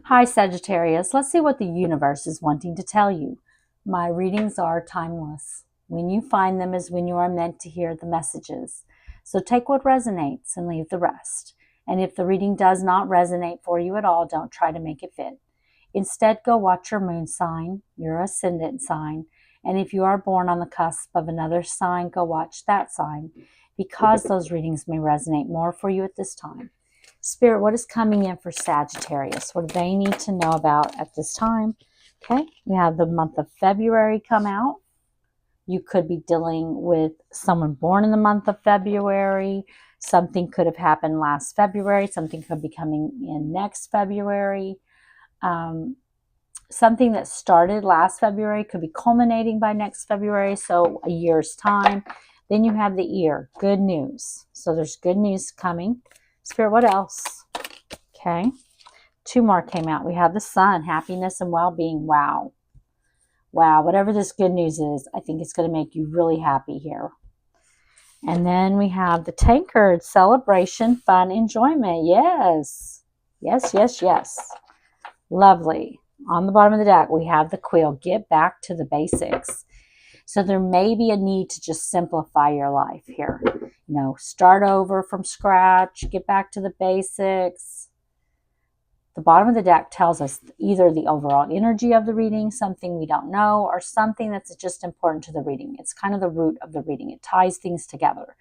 Hi, Sagittarius. Let's see what the universe is wanting to tell you. My readings are timeless. When you find them is when you are meant to hear the messages. So take what resonates and leave the rest. And if the reading does not resonate for you at all, don't try to make it fit. Instead, go watch your moon sign, your ascendant sign, and if you are born on the cusp of another sign, go watch that sign, because those readings may resonate more for you at this time. Spirit, what is coming in for Sagittarius? What do they need to know about at this time? Okay, we have the month of February come out. You could be dealing with someone born in the month of February. Something could have happened last February. Something could be coming in next February. Something that started last February could be culminating by next February, so a year's time. Then you have the ear, good news. So there's good news coming. Spirit, what else? Okay. Two more came out. We have the sun, happiness and well-being. Wow. Wow. Whatever this good news is, I think it's going to make you really happy here. And then we have the tankard, celebration, fun, enjoyment. Yes. Yes, yes, yes. Lovely. On the bottom of the deck, we have the quill, get back to the basics. So there may be a need to just simplify your life here. You know, start over from scratch, get back to the basics. The bottom of the deck tells us either the overall energy of the reading, something we don't know, or something that's just important to the reading. It's kind of the root of the reading. It ties things together.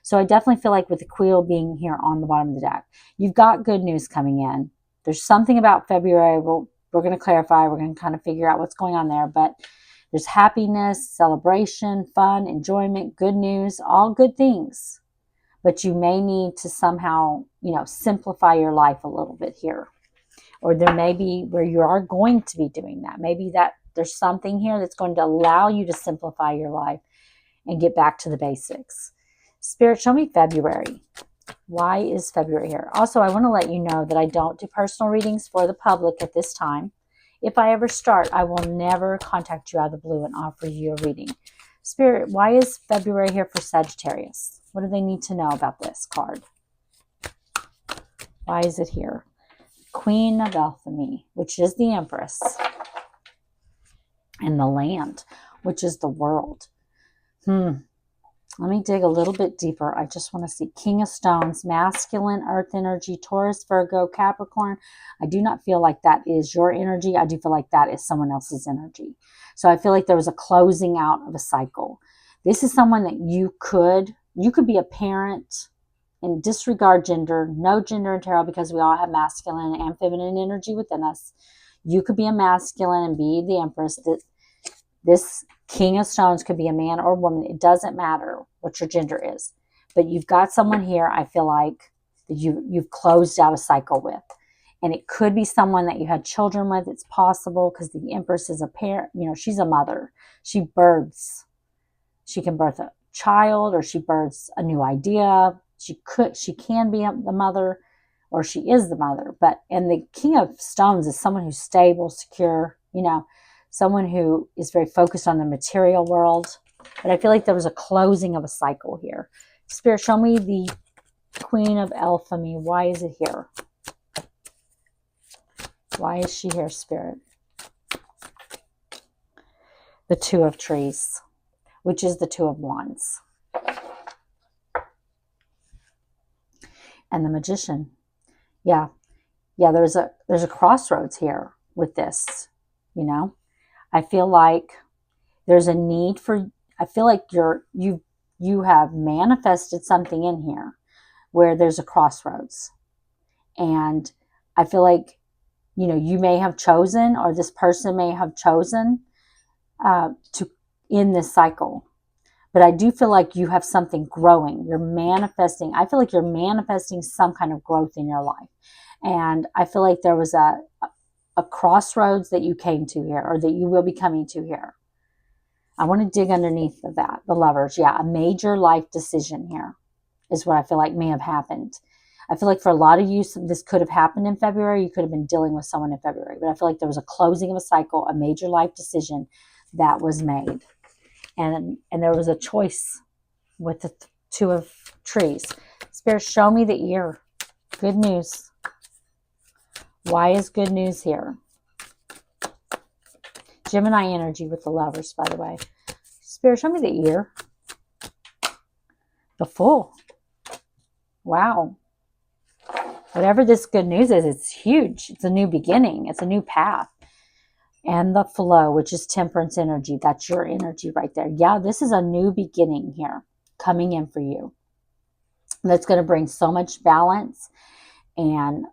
So I definitely feel like with the quill being here on the bottom of the deck, you've got good news coming in. There's something about February. We're going to clarify. We're going to kind of figure out what's going on there. But there's happiness, celebration, fun, enjoyment, good news, all good things. But you may need to somehow, simplify your life a little bit here. Or there may be where you are going to be doing that. Maybe that there's something here that's going to allow you to simplify your life and get back to the basics. Spirit, show me February. Why is February here? Also, I want to let you know that I don't do personal readings for the public at this time. If I ever start, I will never contact you out of the blue and offer you a reading. Spirit, why is February here for Sagittarius? What do they need to know about this card? Why is it here? Queen of Mf'n, which is the Empress. And the land, which is the world. Let me dig a little bit deeper. I just want to see King of Stones, masculine, earth energy, Taurus, Virgo, Capricorn. I do not feel like that is your energy. I do feel like that is someone else's energy. So I feel like there was a closing out of a cycle. This is someone that you could be a parent and disregard gender, no gender in tarot because we all have masculine and feminine energy within us. You could be a masculine and be the Empress. This King of Stones could be a man or a woman. It doesn't matter what your gender is. But you've got someone here, I feel like, that you've closed out a cycle with. And it could be someone that you had children with. It's possible because the Empress is a parent. She's a mother. She births. She can birth a child or she births a new idea. She can be the mother or she is the mother. And the King of Stones is someone who's stable, secure, someone who is very focused on the material world. But I feel like there was a closing of a cycle here. Spirit, show me the Queen of Mf'n. Why is it here? Why is she here, Spirit? The Two of Trees, which is the Two of Wands. And the Magician. Yeah, there's a crossroads here with this, I feel like there's a need for, I feel like you have manifested something in here where there's a crossroads. And I feel like, you may have chosen, or this person may have chosen to end this cycle. But I do feel like you have something growing. You're manifesting. I feel like you're manifesting some kind of growth in your life. And I feel like there was a crossroads that you came to here, or that you will be coming to here. I want to dig underneath of that. The Lovers. Yeah, a major life decision here is what I feel like may have happened. I feel like for a lot of you, this could have happened in February. You could have been dealing with someone in February. But I feel like there was a closing of a cycle, a major life decision that was made. And there was a choice with the Two of Trees. Spirit, show me the ear. Good news. Why is good news here? Gemini energy with the Lovers, by the way. Spirit, show me the ear. The Fool. Wow. Whatever this good news is, it's huge. It's a new beginning. It's a new path. And the Flow, which is Temperance energy. That's your energy right there. Yeah, this is a new beginning here coming in for you. That's going to bring so much balance and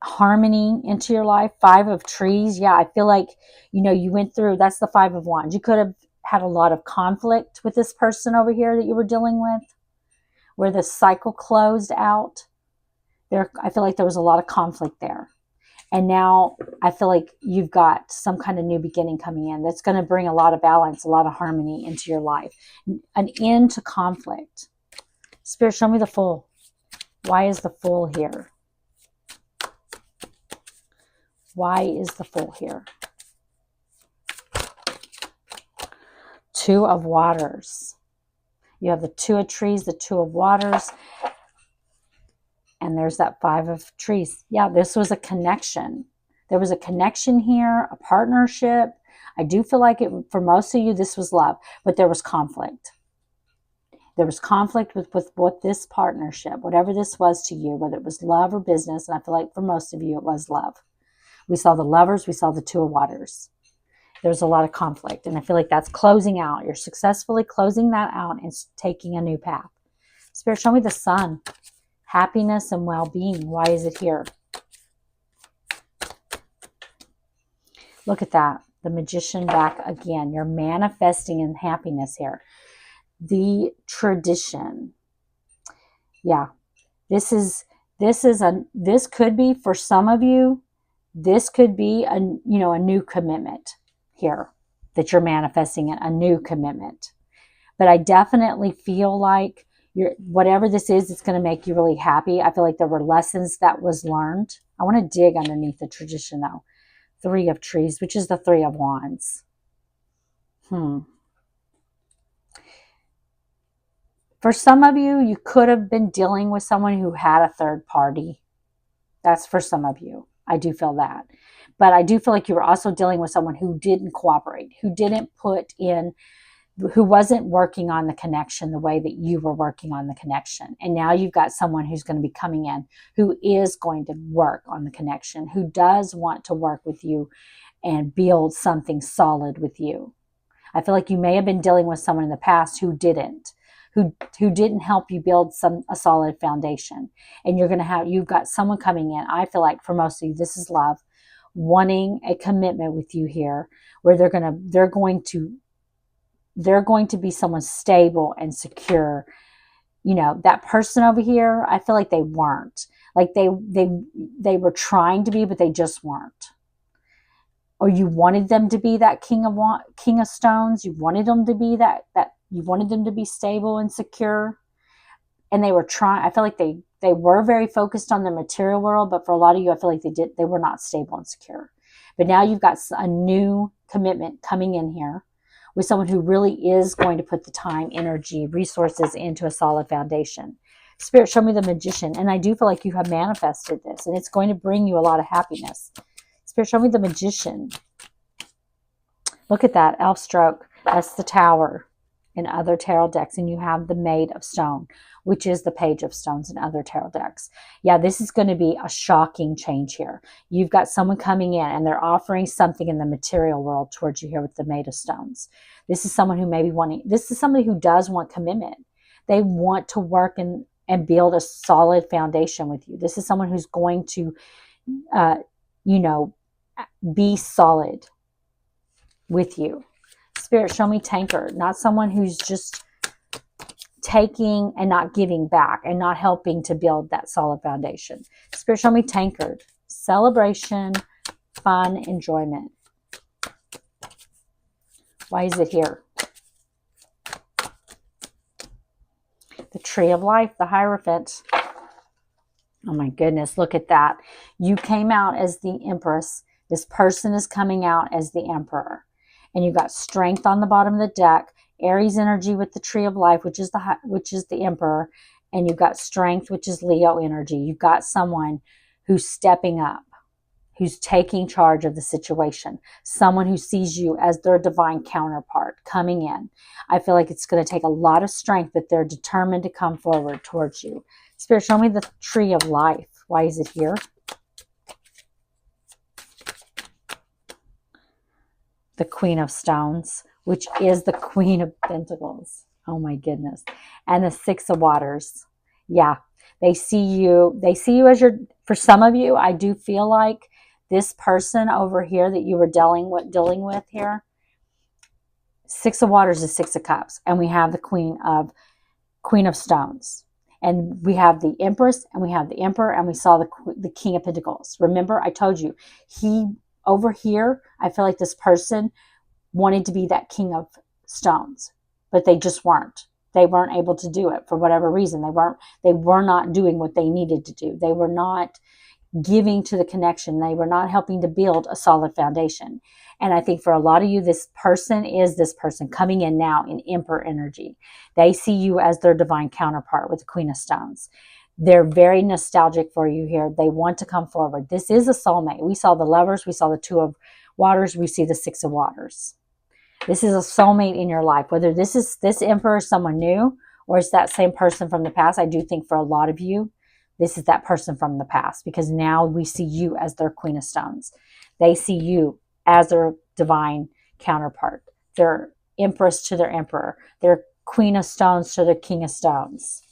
harmony into your life. 5 of Trees. Yeah, I feel like, you went through, that's the 5 of Wands. You could have had a lot of conflict with this person over here that you were dealing with, where the cycle closed out. I feel like there was a lot of conflict there. And now I feel like you've got some kind of new beginning coming in that's going to bring a lot of balance, a lot of harmony into your life. An end to conflict. Spirit, show me the Fool. Why is the Fool here? Why is the Fool here? 2 of Waters. You have the 2 of Trees, the 2 of Waters. And there's that 5 of Trees. Yeah, this was a connection. There was a connection here, a partnership. I do feel like for most of you, this was love, but there was conflict. There was conflict with what this partnership, whatever this was to you, whether it was love or business. And I feel like for most of you, it was love. We saw the Lovers. We saw the 2 of Waters. There's a lot of conflict. And I feel like that's closing out. You're successfully closing that out and taking a new path. Spirit, show me the Sun. Happiness and well-being. Why is it here? Look at that. The Magician back again. You're manifesting in happiness here. The Tradition. Yeah. This could be, for some of you, this could be a new commitment here that you're manifesting in, a new commitment. But I definitely feel like whatever this is, it's going to make you really happy. I feel like there were lessons that was learned. I want to dig underneath the Tradition though. 3 of Trees, which is the 3 of Wands. For some of you, you could have been dealing with someone who had a third party. That's for some of you. I do feel that. But I do feel like you were also dealing with someone who didn't cooperate, who wasn't working on the connection the way that you were working on the connection. And now you've got someone who's going to be coming in who is going to work on the connection, who does want to work with you and build something solid with you. I feel like you may have been dealing with someone in the past who didn't help you build a solid foundation. And you've got someone coming in. I feel like for most of you, this is love, wanting a commitment with you here, where they're going to be someone stable and secure. That person over here, I feel like they weren't. Like they were trying to be, but they just weren't. Or you wanted them to be that King of Stones. You wanted them to be that you wanted them to be stable and secure. And they were trying. I feel like they were very focused on the material world, but for a lot of you, I feel like they were not stable and secure. But now you've got a new commitment coming in here with someone who really is going to put the time, energy, resources into a solid foundation. Spirit, show me the Magician. And I do feel like you have manifested this, and it's going to bring you a lot of happiness. Spirit, show me the Magician. Look at that, elf stroke. That's the Tower in other tarot decks. And you have the Maid of Stone, which is the Page of Stones in other tarot decks. Yeah, this is going to be a shocking change here. You've got someone coming in and they're offering something in the material world towards you here with the Maid of Stones. This is someone who this is somebody who does want commitment. They want to work and build a solid foundation with you. This is someone who's going to, be solid with you. Spirit, show me Tankard, not someone who's just taking and not giving back and not helping to build that solid foundation. Spirit, show me Tankard. Celebration, fun, enjoyment. Why is it here? The Tree of Life, the Hierophant. Oh my goodness, look at that. You came out as the Empress. This person is coming out as the Emperor. And you've got Strength on the bottom of the deck, Aries energy with the Tree of Life, which is the Emperor, and you've got Strength, which is Leo energy. You've got someone who's stepping up, who's taking charge of the situation, someone who sees you as their divine counterpart coming in. I feel like it's going to take a lot of strength, but they're determined to come forward towards you. Spirit, show me the tree of life. Why is it here? The Queen of Stones, which is the Queen of Pentacles. Oh my goodness. And the Six of Waters. Yeah, they see you. They see you as your, for some of you, I do feel like this person over here that you were dealing with here, Six of Waters is Six of Cups. And we have the Queen of Stones. And we have the Empress, and we have the Emperor, and we saw the King of Pentacles. Remember, I told you, over here, I feel like this person wanted to be that King of Stones, but they just weren't. They weren't able to do it for whatever reason. They were not doing what they needed to do. They were not giving to the connection. They were not helping to build a solid foundation. And I think for a lot of you, this person coming in now in Emperor energy. They see you as their divine counterpart with the Queen of Stones. They're very nostalgic for you here. They want to come forward. This is a soulmate. We saw the Lovers. We saw the Two of Waters. We see the Six of Waters. This is a soulmate in your life. Whether this Emperor is someone new or it's that same person from the past, I do think for a lot of you, this is that person from the past, because now we see you as their Queen of Stones. They see you as their divine counterpart, their Empress to their Emperor, their Queen of Stones to their King of Stones.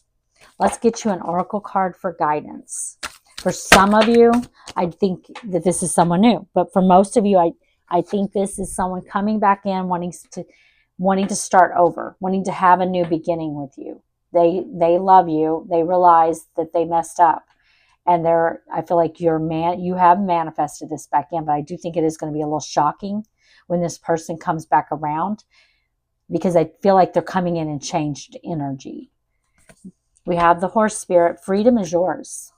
Let's get you an oracle card for guidance. For some of you, I think that this is someone new, but for most of you, I think this is someone coming back in, wanting to start over, wanting to have a new beginning with you. They love you. They realize that they messed up, and I feel like you have manifested this back in, but I do think it is going to be a little shocking when this person comes back around, because I feel like they're coming in changed energy. We have the Horse Spirit. Freedom is yours.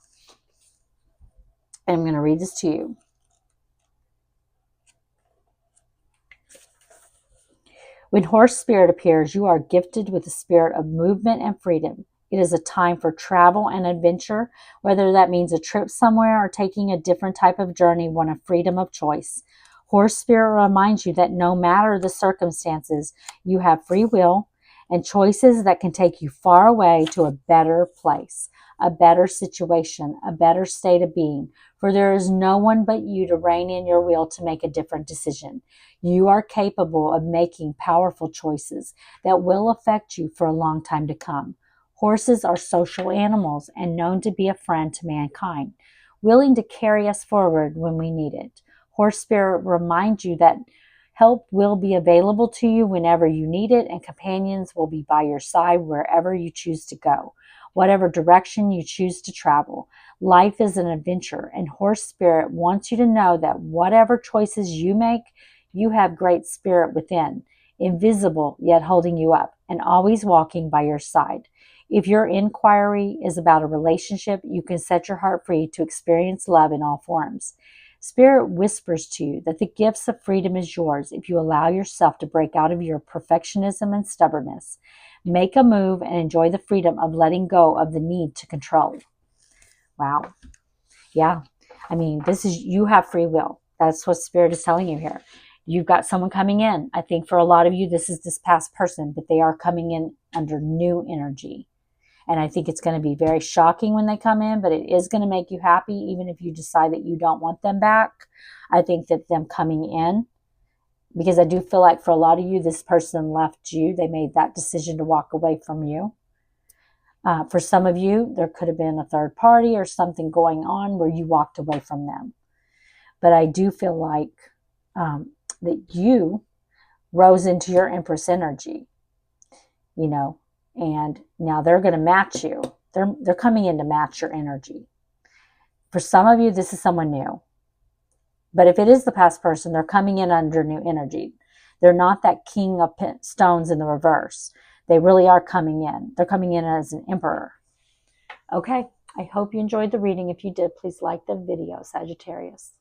And I'm going to read this to you. When Horse Spirit appears, you are gifted with the spirit of movement and freedom. It is a time for travel and adventure, whether that means a trip somewhere or taking a different type of journey, one of freedom of choice. Horse Spirit reminds you that no matter the circumstances, you have free will and choices that can take you far away to a better place, a better situation, a better state of being. For there is no one but you to rein in your will to make a different decision. You are capable of making powerful choices that will affect you for a long time to come. Horses are social animals and known to be a friend to mankind, willing to carry us forward when we need it. Horse Spirit reminds you that help will be available to you whenever you need it, and companions will be by your side wherever you choose to go, whatever direction you choose to travel. Life is an adventure, and Horse Spirit wants you to know that whatever choices you make, you have great spirit within, invisible yet holding you up, and always walking by your side. If your inquiry is about a relationship, you can set your heart free to experience love in all forms. Spirit whispers to you that the gifts of freedom is yours if you allow yourself to break out of your perfectionism and stubbornness. Make a move and enjoy the freedom of letting go of the need to control. Wow. Yeah. I mean, you have free will. That's what Spirit is telling you here. You've got someone coming in. I think for a lot of you, this is this past person, but they are coming in under new energy. And I think it's going to be very shocking when they come in, but it is going to make you happy, even if you decide that you don't want them back. I think that them coming in, because I do feel like for a lot of you, this person left you. They made that decision to walk away from you. For some of you, there could have been a third party or something going on where you walked away from them. But I do feel like that you rose into your Empress energy, and now they're going to match you. They're coming in to match your energy. For some of you, this is someone new. But if it is the past person, they're coming in under new energy. They're not that King of Stones in the reverse. They really are coming in. They're coming in as an Emperor. Okay, I hope you enjoyed the reading. If you did, please like the video, Sagittarius.